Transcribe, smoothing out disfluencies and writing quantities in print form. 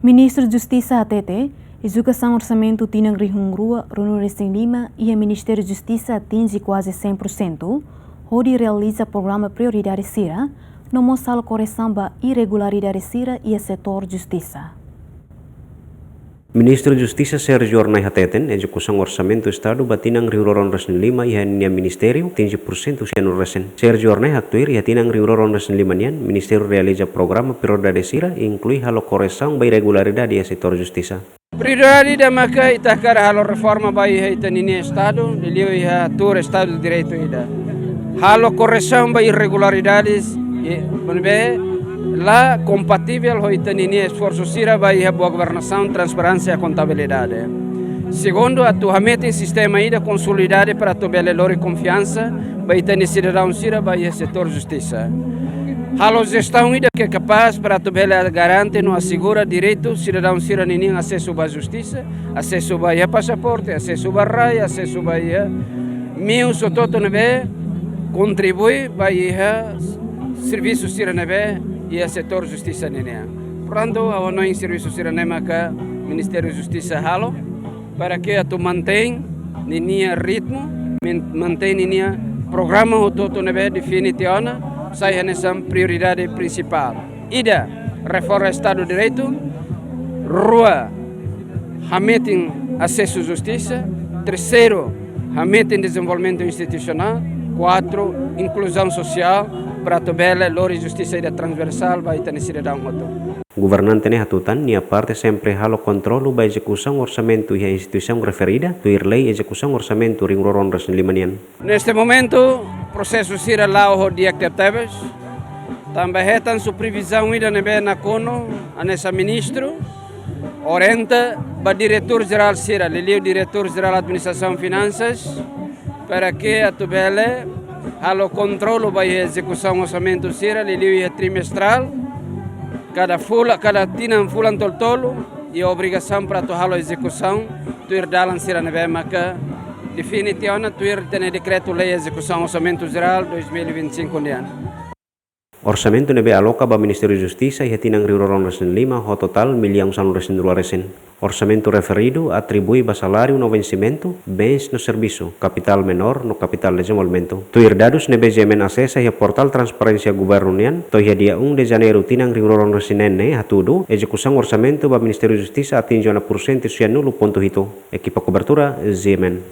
Ministro Justiça ATT, Educação Orçamento Tinang Rihung Rua, Runo Recém Lima e o Ministério da Justiça atinge quase 100%, onde realiza programa Prioridade Sira, no mostra correção da irregularidade Sira e o setor Justiça. Ministro Justiça Sérgio Ornai Hateten, execução orçamento Estado batinang riuroron resen 5 ihan nian Ministério 15% sianu resen. Sérgio Ornai haktuir yatinang riuroron resen 5 nian Ministério realiza programa Prioridade Sira inclui halo correção ba irregularidade e setor Justiça. Prioridade da maka itakar halo reforma ba iha itanini Estado, liliu iha tur Estado de Direito ida. Halo correção ba irregularidades lá compatível ho itanini esforço sira ba iha boa governação, transparência e contabilidade. Segundo, atualmente o sistema ida consolidado para tobele lori confiança ba itani cidadão sira ba iha setor justiça. Halo gestão ida que é capaz para tobele garante no assegura direito cidadão sira nini acesso ba justiça, acesso ba iha passaporte, acesso ba raia, acesso ba iha miu sototo nebe contribui ba iha serviço sira nebe e o setor justiça nenia. Portanto, ao não em serviço sira nema ka Ministério Justiça halo para que atu mantém nenia ritmo, mantém nenia programa o toto nebe definitiona sai nessa prioridade principal. Ida reforma Estado de Direito, rua hametin acesso justiça, terceiro hametin desenvolvimento institucional, 4 inclusão social para tobele lori justiça ida transversal ba itani cidadão hoto. Governante ne hatutan nia parte sempre halo controlo ba execução orçamento e a instituição referida tuir lei execução orçamento ringroron resen 5 nian. Neste momento, processo sira lá o dia que tebes, também retan supervisão ida nebe na cono anessa ministro orienta ba diretor geral sira liliu diretor geral administração finanças para que a tobele halo controlo ba execução orçamento sira liliu trimestral cada tinam fulan toltolo e obrigação para to halo execução tuir dalan sira nebe maka definitivamente tuir tene decreto lei execução orçamento geral 2025 nian. Orçamento nebe aloca ba Ministério Justiça e tinang riuroron resen 5 ho total milhão sanu resen 2 resen. Orçamento referido atribui ba salário no vencimento, bens no serviço, capital menor no capital desenvolvimento. Tuir dados nebe jemen acessa e portal transparência governo nian, to dia 1 de janeiro tinang riuroron resen ne hatudo, execução orçamento ba Ministério Justiça atinge 1% sianu ponto hito. Equipa cobertura Zemen.